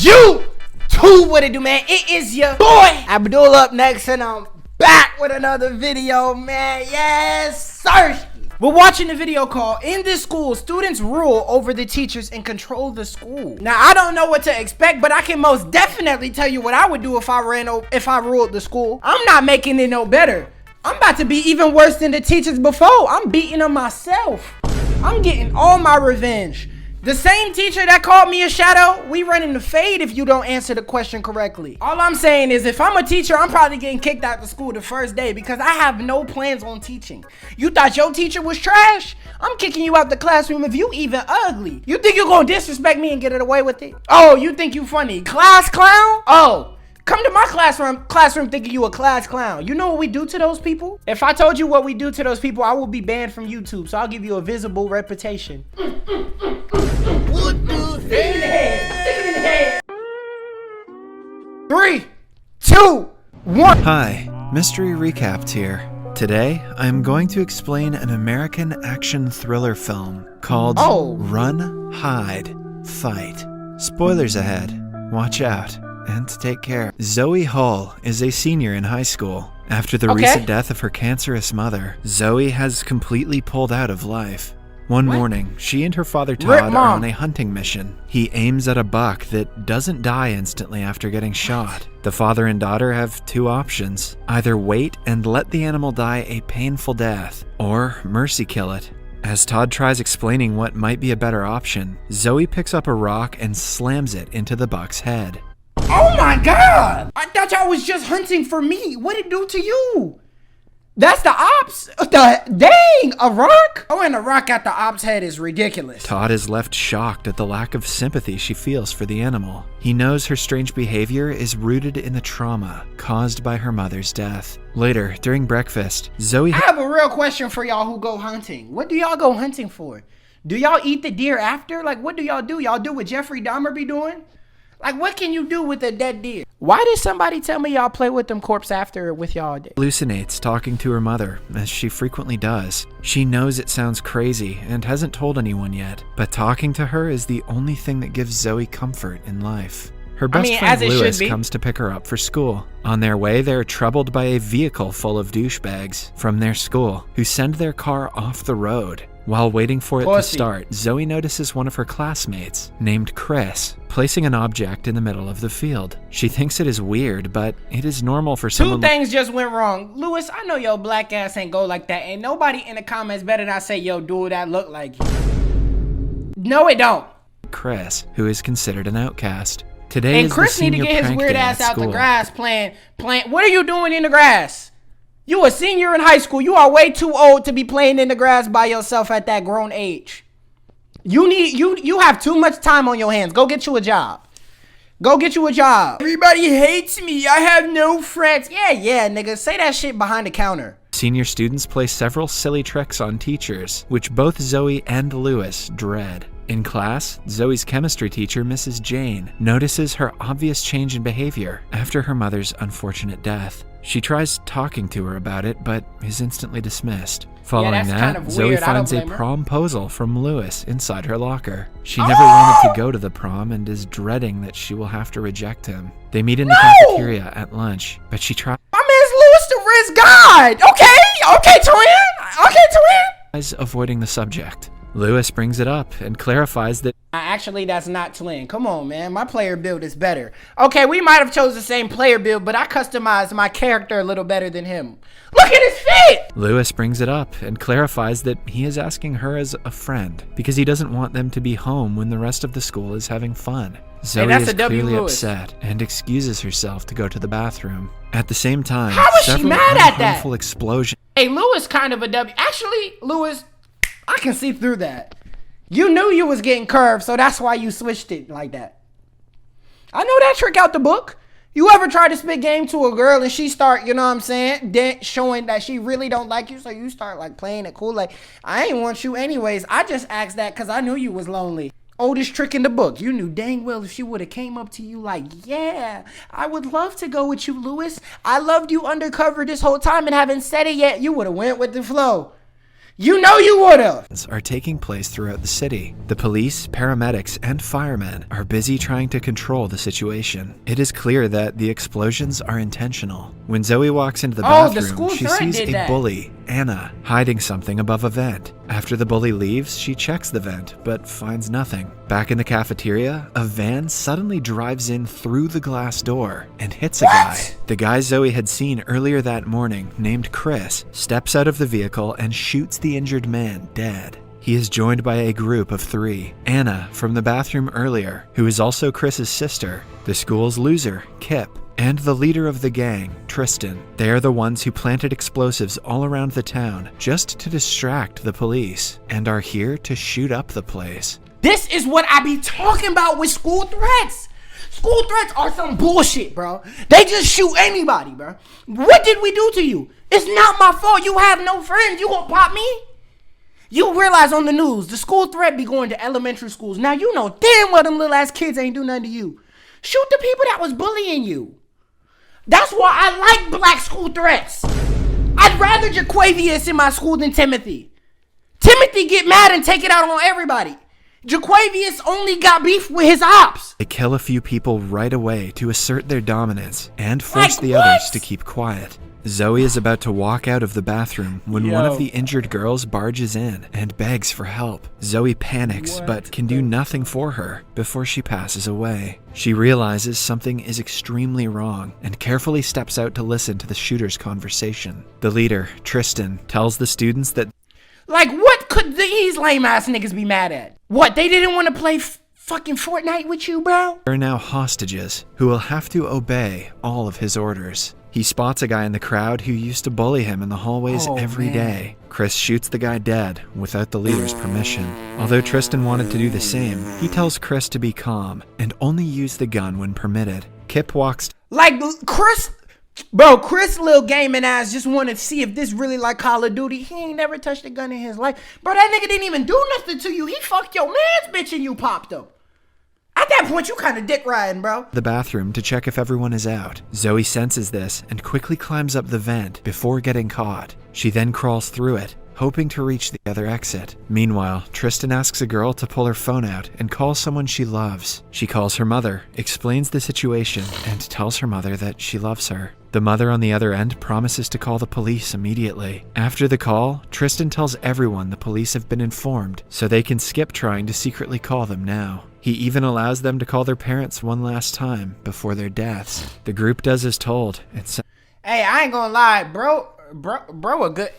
You too, what it do, man? It is your boy Abdul up next, and I'm back with another video, man. Yes, sir. We're watching the video called "In This School, Students Rule Over the Teachers and Control the School." Now, I don't know what to expect, but I can most definitely tell you what I would do if I ruled the school. I'm not making it no better. I'm about to be even worse than the teachers before. I'm beating them myself. I'm getting all my revenge. The same teacher that called me a shadow, we running the fade if you don't answer the question correctly. All I'm saying is if I'm a teacher, I'm probably getting kicked out of school the first day because I have no plans on teaching. You thought your teacher was trash? I'm kicking you out the classroom if you even ugly. You think you're gonna disrespect me and get it away with it? Oh, you think you funny? Class clown? Oh. Come to my classroom thinking you a class clown. You know what we do to those people? If I told you what we do to those people, I will be banned from YouTube. So I'll give you a visible reputation. What the heck? 3, 2, 1. Hi, Mystery Recapped here. Today, I'm going to explain an American action thriller film called Run, Hide, Fight. Spoilers ahead. Watch out. And take care. Zoe Hull is a senior in high school. After the recent death of her cancerous mother, Zoe has completely pulled out of life. One morning, she and her father Todd are on a hunting mission. He aims at a buck that doesn't die instantly after getting shot. The father and daughter have two options. Either wait and let the animal die a painful death, or mercy kill it. As Todd tries explaining what might be a better option, Zoe picks up a rock and slams it into the buck's head. Oh my God! I thought y'all was just hunting for me. What'd it do to you? That's the ops? Dang, a rock? Oh, and a rock at the ops head is ridiculous. Todd is left shocked at the lack of sympathy she feels for the animal. He knows her strange behavior is rooted in the trauma caused by her mother's death. Later, during breakfast, Zoe... I have a real question for y'all who go hunting. What do y'all go hunting for? Do y'all eat the deer after? Like, what do? Y'all do what Jeffrey Dahmer be doing? Like, what can you do with a dead deer? Why did somebody tell me y'all play with them corpse after with y'all? Hallucinates talking to her mother, as she frequently does. She knows it sounds crazy and hasn't told anyone yet, but talking to her is the only thing that gives Zoe comfort in life. Her best friend Lewis comes to pick her up for school. On their way, they're troubled by a vehicle full of douchebags from their school who send their car off the road. While waiting for it to start, Zoe notices one of her classmates, named Chris, placing an object in the middle of the field. She thinks it is weird, but it is normal for someone— Two things just went wrong. Lewis, I know your black ass ain't go like that. Ain't nobody in the comments better not say, yo, dude, that look like you. No, it don't. Chris, who is considered an outcast. Today and Chris need to get his weird ass out the grass playing. What are you doing in the grass? You a senior in high school. You are way too old to be playing in the grass by yourself at that grown age. You have too much time on your hands. Go get you a job. Go get you a job. Everybody hates me. I have no friends. Yeah, nigga. Say that shit behind the counter. Senior students play several silly tricks on teachers, which both Zoe and Lewis dread. In class, Zoe's chemistry teacher, Mrs. Jane, notices her obvious change in behavior after her mother's unfortunate death. She tries talking to her about it, but is instantly dismissed. Following that, Zoe finds a promposal from Lewis inside her locker. She never wanted to go to the prom and is dreading that she will have to reject him. They meet in the cafeteria at lunch, but she tries— My man's Lewis the Riz God! Okay, twin! avoiding the subject. Lewis brings it up and clarifies that— Actually, that's not twin. Come on, man. My player build is better. Okay, we might have chose the same player build, but I customized my character a little better than him. Look at his fit! Lewis brings it up and clarifies that he is asking her as a friend because he doesn't want them to be home when the rest of the school is having fun. Zoe is clearly upset and excuses herself to go to the bathroom. At the same time, how is she mad at that? Explosions. Hey, Lewis kind of a W. Actually, Lewis, I can see through that. You knew you was getting curved, so that's why you switched it like that. I know that trick out the book. You ever try to spit game to a girl and she start, you know what I'm saying, showing that she really don't like you, so you start like playing it cool, like, I ain't want you anyways. I just asked that because I knew you was lonely. Oldest trick in the book. You knew dang well if she would have came up to you like, yeah, I would love to go with you, Lewis. I loved you undercover this whole time and haven't said it yet. You would have went with the flow. You know you would've. Are taking place throughout the city. The police, paramedics, and firemen are busy trying to control the situation. It is clear that the explosions are intentional. When Zoe walks into the bathroom, she sees a bully, Anna, hiding something above a vent. After the bully leaves, she checks the vent, but finds nothing. Back in the cafeteria, a van suddenly drives in through the glass door and hits a guy. The guy Zoe had seen earlier that morning, named Chris, steps out of the vehicle and shoots the injured man dead. He is joined by a group of 3. Anna, from the bathroom earlier, who is also Chris's sister, the school's loser, Kip, and the leader of the gang, Tristan. They are the ones who planted explosives all around the town just to distract the police, and are here to shoot up the place. This is what I be talking about with school threats. School threats are some bullshit, bro. They just shoot anybody, bro. What did we do to you? It's not my fault. You have no friends. You gonna pop me? You realize on the news, the school threat be going to elementary schools. Now you know damn well them little ass kids ain't do nothing to you. Shoot the people that was bullying you. That's why I like black school threats. I'd rather Jaquavius in my school than Timothy. Timothy get mad and take it out on everybody. Jaquavius only got beef with his ops. They kill a few people right away to assert their dominance and force the others to keep quiet. Zoe is about to walk out of the bathroom when one of the injured girls barges in and begs for help. Zoe panics but can do nothing for her before she passes away. She realizes something is extremely wrong and carefully steps out to listen to the shooter's conversation. The leader, Tristan, tells the students that like, what could these lame ass niggas be mad at? What, they didn't want to play fucking Fortnite with you, bro? They are now hostages who will have to obey all of his orders. He spots a guy in the crowd who used to bully him in the hallways every day. Chris shoots the guy dead without the leader's permission. Although Tristan wanted to do the same, he tells Chris to be calm and only use the gun when permitted. Kip walks... Like, Chris... Bro, Chris little gaming ass just wanted to see if this really like Call of Duty. He ain't never touched a gun in his life. Bro, that nigga didn't even do nothing to you. He fucked your man's bitch and you popped him. At that point, you kind of dick riding, bro. The bathroom to check if everyone is out. Zoe senses this and quickly climbs up the vent before getting caught. She then crawls through it, hoping to reach the other exit. Meanwhile, Tristan asks a girl to pull her phone out and call someone she loves. She calls her mother, explains the situation, and tells her mother that she loves her. The mother on the other end promises to call the police immediately. After the call, Tristan tells everyone the police have been informed, so they can skip trying to secretly call them now. He even allows them to call their parents one last time before their deaths. The group does as told. Hey, I ain't gonna lie, bro, a good...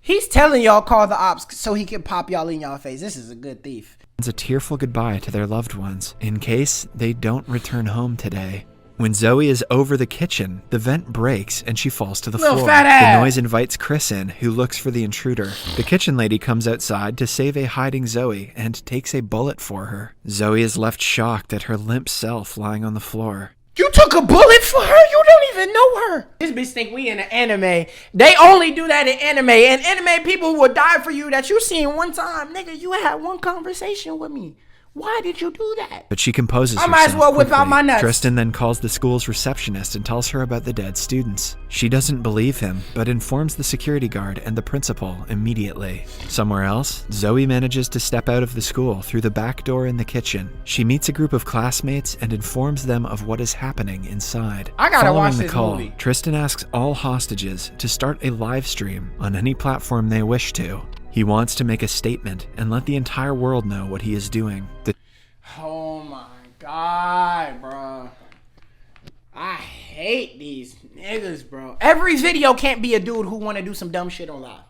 He's telling y'all call the ops so he can pop y'all in y'all face. This is a good thief. A tearful goodbye to their loved ones in case they don't return home today. When Zoe is over the kitchen, the vent breaks and she falls to the floor. The noise invites Chris in, who looks for the intruder. The kitchen lady comes outside to save a hiding Zoe and takes a bullet for her. Zoe is left shocked at her limp self lying on the floor. You took a bullet for her? You don't even know her. This bitch think we in an anime. They only do that in anime. And anime people will die for you that you seen one time. Nigga, you had one conversation with me. Why did you do that? But she composes herself. I might as well whip out my nuts. Tristan then calls the school's receptionist and tells her about the dead students. She doesn't believe him, but informs the security guard and the principal immediately. Somewhere else, Zoe manages to step out of the school through the back door in the kitchen. She meets a group of classmates and informs them of what is happening inside. I gotta watch this movie. Tristan asks all hostages to start a live stream on any platform they wish to. He wants to make a statement and let the entire world know what he is doing. Oh my God, bro. I hate these niggas, bro. Every video can't be a dude who want to do some dumb shit on live.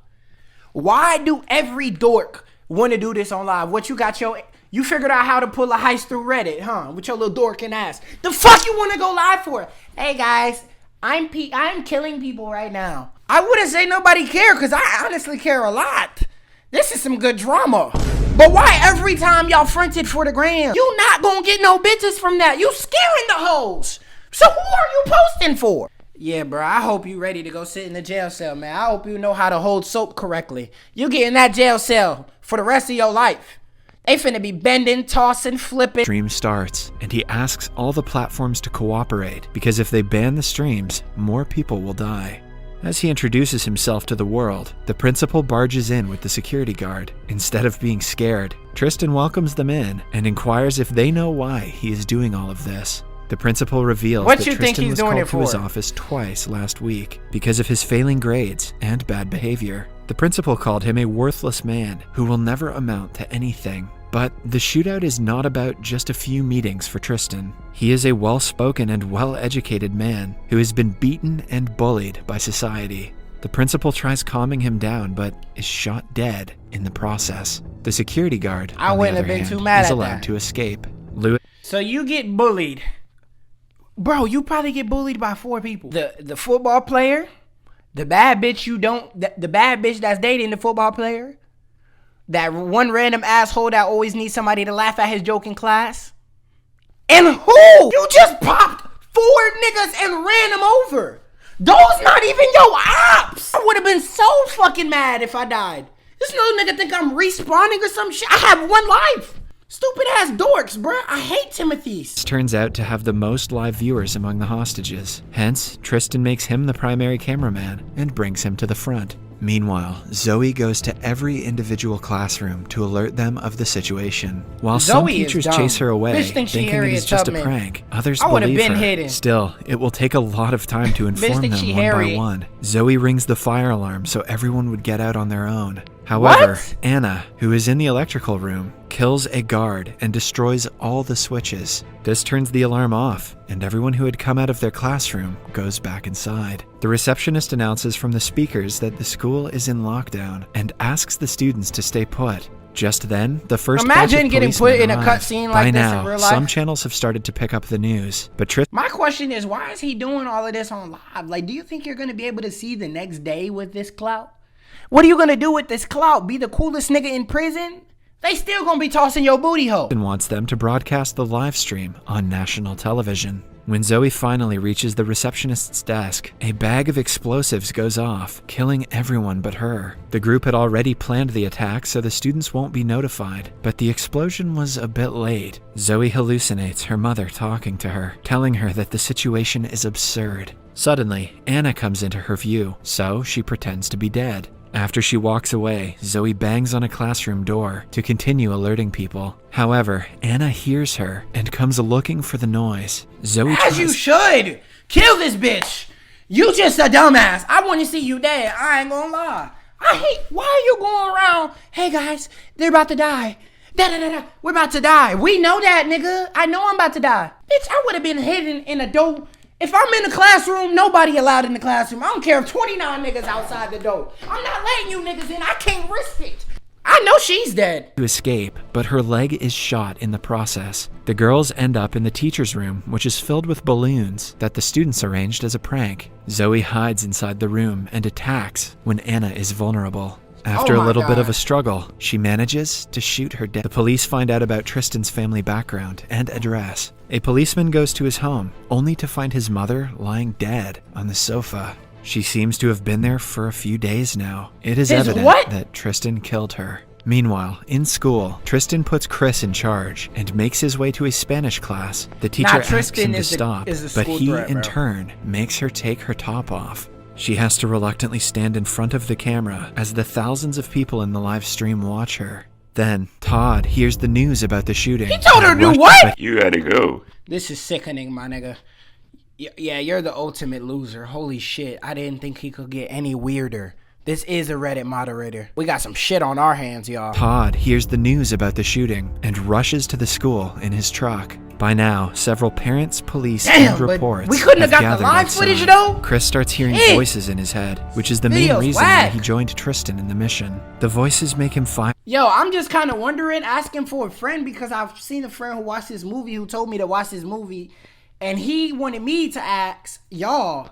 Why do every dork want to do this on live? What you got you figured out how to pull a heist through Reddit, huh? With your little dorking ass. The fuck you want to go live for? Hey guys, I'm killing people right now. I wouldn't say nobody care because I honestly care a lot. This is some good drama. But why every time y'all fronted for the gram? You not gonna get no bitches from that. You scaring the hoes. So who are you posting for? Yeah, bro, I hope you ready to go sit in the jail cell, man. I hope you know how to hold soap correctly. You get in that jail cell for the rest of your life. They finna be bending, tossing, flipping. Stream starts, and he asks all the platforms to cooperate, because if they ban the streams, more people will die. As he introduces himself to the world, the principal barges in with the security guard. Instead of being scared, Tristan welcomes them in and inquires if they know why he is doing all of this. The principal reveals that Tristan was called to his office twice last week because of his failing grades and bad behavior. The principal called him a worthless man who will never amount to anything. But the shootout is not about just a few meetings for Tristan. He is a well-spoken and well-educated man who has been beaten and bullied by society. The principal tries calming him down, but is shot dead in the process. The security guard, on the other hand, is allowed to escape. So you get bullied. Bro, you probably get bullied by 4 people. The football player, the bad bitch the bad bitch that's dating the football player, that one random asshole that always needs somebody to laugh at his joke in class, and who? You just popped 4 niggas and ran them over. Those not even your ops. I would have been so fucking mad if I died. This little nigga think I'm respawning or some shit. I have 1 life. Stupid ass dorks, bruh. I hate Timothy's. This turns out to have the most live viewers among the hostages. Hence, Tristan makes him the primary cameraman and brings him to the front. Meanwhile, Zoe goes to every individual classroom to alert them of the situation. While some teachers chase her away, thinking it is just a prank, others believe her. Still, it will take a lot of time to inform them one by one. Zoe rings the fire alarm so everyone would get out on their own. However, Anna, who is in the electrical room, kills a guard and destroys all the switches. This turns the alarm off, and everyone who had come out of their classroom goes back inside. The receptionist announces from the speakers that the school is in lockdown and asks the students to stay put. Just then, the first Imagine getting put in a cutscene like this in real life. Some channels have started to pick up the news, but my question is, why is he doing all of this on live? Like, do you think you're going to be able to see the next day with this clout? What are you going to do with this clout? Be the coolest nigga in prison? They still going to be tossing your booty hole. And wants them to broadcast the live stream on national television. When Zoe finally reaches the receptionist's desk, a bag of explosives goes off, killing everyone but her. The group had already planned the attack, so the students won't be notified. But the explosion was a bit late. Zoe hallucinates her mother talking to her, telling her that the situation is absurd. Suddenly, Anna comes into her view, so she pretends to be dead. After she walks away, Zoe bangs on a classroom door to continue alerting people. However, Anna hears her and comes looking for the noise. Zoe As you should! Kill this bitch! You just a dumbass. I want to see you dead. I ain't gonna lie. I hate, why are you going around, hey guys, they're about to die. We're about to die. We know that, nigga. I know I'm about to die. Bitch, I would have been hidden in a door. If I'm in the classroom, nobody allowed in the classroom. I don't care if 29 niggas outside the door. I'm not letting you niggas in. I can't risk it. I know she's dead. To escape, but her leg is shot in the process. The girls end up in the teacher's room, which is filled with balloons that the students arranged as a prank. Zoe hides inside the room and attacks when Anna is vulnerable. After a little bit of a struggle, she manages to shoot her dead. The police find out about Tristan's family background and address. A policeman goes to his home, only to find his mother lying dead on the sofa. She seems to have been there for a few days now. It is evident that Tristan killed her. Meanwhile, in school, Tristan puts Chris in charge and makes his way to a Spanish class. The teacher asks him to stop, but he, in turn, makes her take her top off. She has to reluctantly stand in front of the camera as the thousands of people in the live stream watch her. Then, Todd hears the news about the shooting. He told her to do what? You gotta go. This is sickening, my nigga. Yeah, you're the ultimate loser. Holy shit, I didn't think he could get any weirder. This is a Reddit moderator. We got some shit on our hands, y'all. Todd hears the news about the shooting and rushes to the school in his truck. By now, several parents, police, and reports we couldn't have got the live footage though. Chris starts hearing voices in his head, which is the main reason why he joined Tristan in the mission. The voices make him fire. Yo, I'm just kind of wondering, asking for a friend, because I've seen a friend who watched this movie who told me to watch this movie, and he wanted me to ask y'all,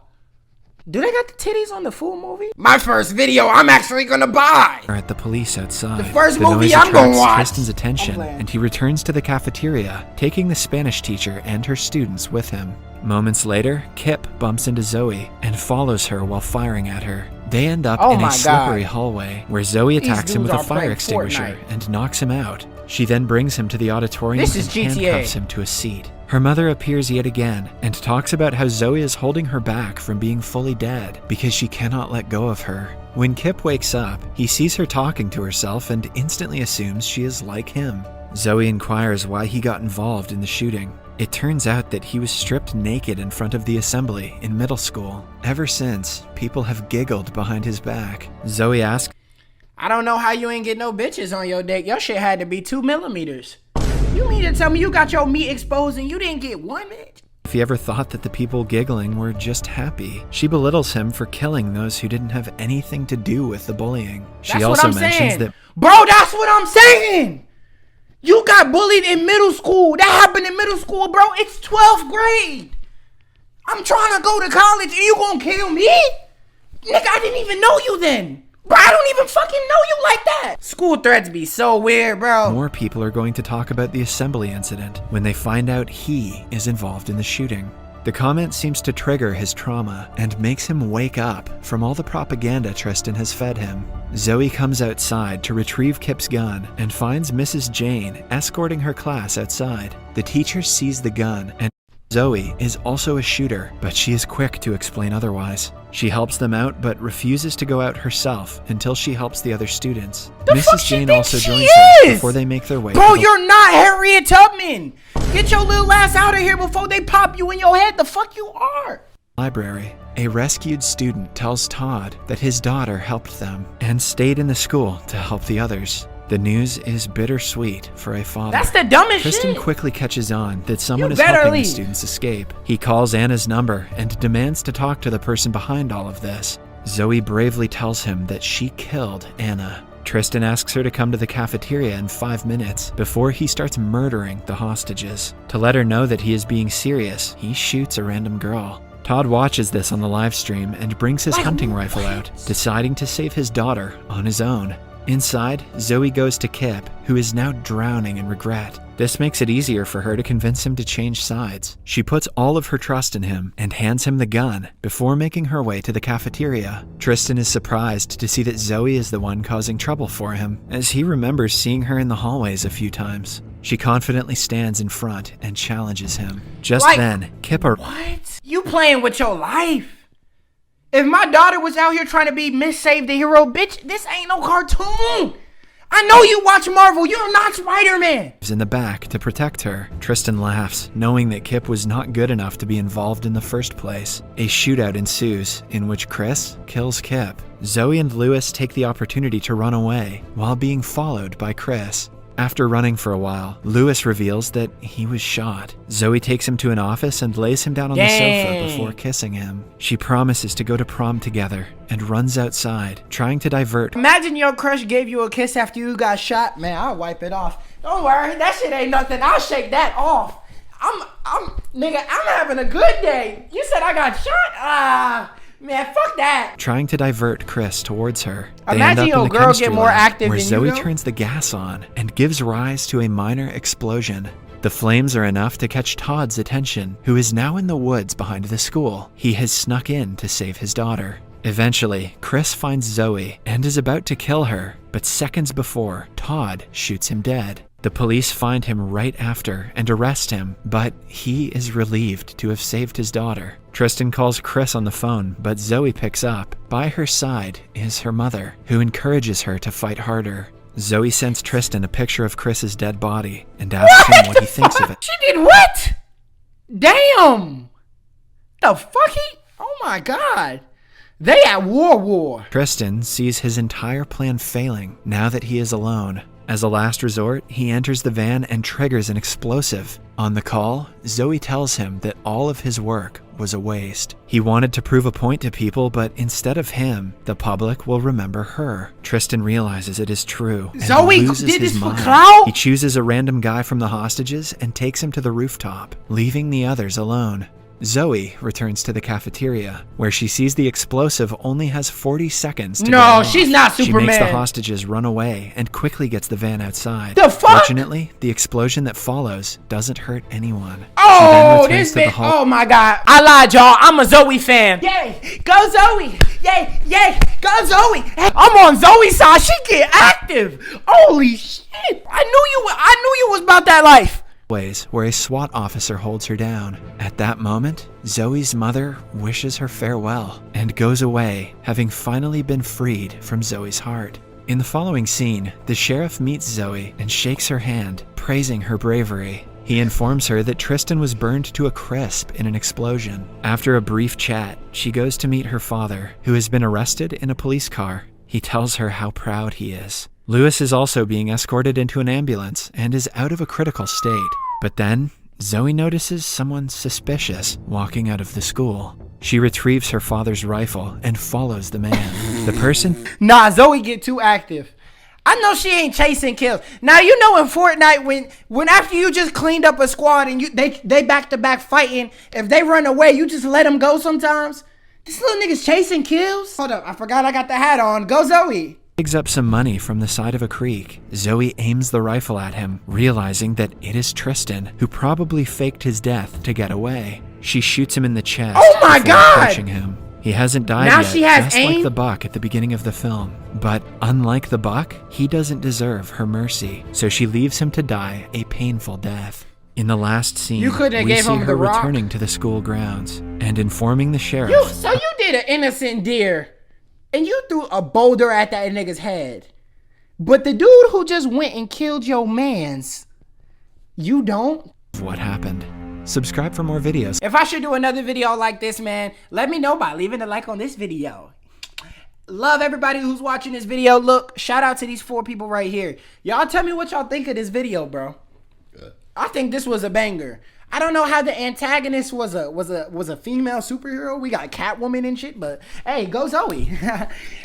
do they got the titties on the full movie? My first video I'm actually gonna buy. At the police outside. The first movie I'm gonna watch. Tristan's attention, and he returns to the cafeteria, taking the Spanish teacher and her students with him. Moments later, Kip bumps into Zoe and follows her while firing at her. They end up in a slippery hallway where Zoe attacks him with a fire extinguisher and knocks him out. She then brings him to the auditorium and handcuffs him to a seat. Her mother appears yet again and talks about how Zoe is holding her back from being fully dead because she cannot let go of her. When Kip wakes up, he sees her talking to herself and instantly assumes she is like him. Zoe inquires why he got involved in the shooting. It turns out that he was stripped naked in front of the assembly in middle school. Ever since, people have giggled behind his back. Zoe asks, I don't know how you ain't get no bitches on your dick. Your shit had to be 2 millimeters. You mean to tell me you got your meat exposed and you didn't get one bitch? if he ever thought that the people giggling were just happy. She belittles him for killing those who didn't have anything to do with the bullying. She also mentions that, bro, that's what I'm saying. You got bullied in middle school. That happened in middle school, bro. It's 12th grade. I'm trying to go to college and you gonna kill me? Nigga, I didn't even know you then. Bro, I don't even fucking know you like that. School threats be so weird, bro. More people are going to talk about the assembly incident when they find out he is involved in the shooting. The comment seems to trigger his trauma and makes him wake up from all the propaganda Tristan has fed him. Zoe comes outside to retrieve Kip's gun and finds Mrs. Jane escorting her class outside. The teacher sees the gun and Zoe is also a shooter, but she is quick to explain otherwise. She helps them out, but refuses to go out herself until she helps the other students. Mrs. Jane also joins them before they make their way. Bro, you're not Harriet Tubman. Get your little ass out of here before they pop you in your head. The fuck you are? Library. A rescued student tells Todd that his daughter helped them and stayed in the school to help the others. The news is bittersweet for a father. That's the dumbest Tristan shit. quickly catches on that someone is helping the students escape. He calls Anna's number and demands to talk to the person behind all of this. Zoe bravely tells him that she killed Anna. Tristan asks her to come to the cafeteria in 5 minutes before he starts murdering the hostages. To let her know that he is being serious, he shoots a random girl. Todd watches this on the live stream and brings his hunting rifle out, deciding to save his daughter on his own. Inside, Zoe goes to Kip, who is now drowning in regret. This makes it easier for her to convince him to change sides. She puts all of her trust in him and hands him the gun before making her way to the cafeteria. Tristan is surprised to see that Zoe is the one causing trouble for him, as he remembers seeing her in the hallways a few times. She confidently stands in front and challenges him. Just then, Kip What? You playing with your life? If my daughter was out here trying to be Miss Save the Hero, bitch, this ain't no cartoon. I know you watch Marvel. You're not Spider-Man. In the back to protect her. Tristan laughs, knowing that Kip was not good enough to be involved in the first place. A shootout ensues, in which Chris kills Kip. Zoe and Lewis take the opportunity to run away, while being followed by Chris. After running for a while, Lewis reveals that he was shot. Zoe takes him to an office and lays him down on the sofa before kissing him. She promises to go to prom together and runs outside, trying to divert. Imagine your crush gave you a kiss after you got shot. Man, I'll wipe it off. Don't worry, that shit ain't nothing. I'll shake that off. Nigga, I'm having a good day. You said I got shot? Man, fuck that. Trying to divert Chris towards her. They Imagine your girl get more active where than Zoe you go. turns the gas on and gives rise to a minor explosion. The flames are enough to catch Todd's attention, who is now in the woods behind the school. He has snuck in to save his daughter. Eventually, Chris finds Zoe and is about to kill her, but seconds before, Todd shoots him dead. The police find him right after and arrest him, but he is relieved to have saved his daughter. Tristan calls Chris on the phone, but Zoe picks up. By her side is her mother, who encourages her to fight harder. Zoe sends Tristan a picture of Chris's dead body and asks him what he thinks of it. She did what? Damn. The fuck oh my god. They at war. Tristan sees his entire plan failing now that he is alone. As a last resort, he enters the van and triggers an explosive. On the call, Zoe tells him that all of his work was a waste. He wanted to prove a point to people, but instead of him, the public will remember her. Tristan realizes it is true and Zoe loses did his this mind. for clout? He chooses a random guy from the hostages and takes him to the rooftop, leaving the others alone. Zoe returns to the cafeteria, where she sees the explosive only has 40 seconds to go off. She's not Superman. She makes the hostages run away and quickly gets the van outside. The fuck? Fortunately, the explosion that follows doesn't hurt anyone. Oh, this bitch. Oh my god. I lied, y'all. I'm a Zoe fan. Yay. Go Zoe. Yay. Go Zoe. I'm on Zoe's side. She get active. Holy shit. I knew you was about that life. ways where a SWAT officer holds her down. At that moment, Zoe's mother wishes her farewell and goes away, having finally been freed from Zoe's heart. In the following scene, the sheriff meets Zoe and shakes her hand, praising her bravery. He informs her that Tristan was burned to a crisp in an explosion. After a brief chat, she goes to meet her father, who has been arrested in a police car. He tells her how proud he is. Lewis is also being escorted into an ambulance and is out of a critical state. But then, Zoe notices someone suspicious walking out of the school. She retrieves her father's rifle and follows the man. The person... Nah, Zoe get too active. I know she ain't chasing kills. Now, you know in Fortnite, when after you just cleaned up a squad and they back-to-back fighting, if they run away, you just let them go sometimes? This little nigga's chasing kills? Hold up, I forgot I got the hat on. Go, Zoe. Digs up some money from the side of a creek. Zoe aims the rifle at him, realizing that it is Tristan, who probably faked his death to get away. She shoots him in the chest. Oh my God! Approaching him. He hasn't died now yet, she has just aim? like the buck at the beginning of the film. But unlike the buck, he doesn't deserve her mercy, so she leaves him to die a painful death. In the last scene, we see her returning to the school grounds and informing the sheriff. So you did an innocent deer, and you threw a boulder at that nigga's head. But the dude who just went and killed your mans, you don't? What happened? Subscribe for more videos. If I should do another video like this, man, let me know by leaving a like on this video. Love everybody who's watching this video. Look, shout out to these 4 people right here. Y'all tell me what y'all think of this video, bro. Good. I think this was a banger. I don't know how the antagonist was a female superhero. We got Catwoman and shit, but hey, go Zoe.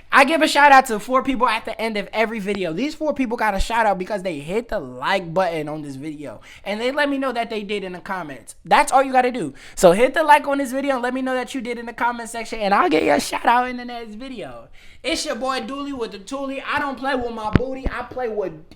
I give a shout out to 4 people at the end of every video. These 4 people got a shout out because they hit the like button on this video and they let me know that they did in the comments. That's all you got to do. So hit the like on this video and let me know that you did in the comment section and I'll get you a shout out in the next video. It's your boy Dooley with the Toolie. I don't play with my booty. I play with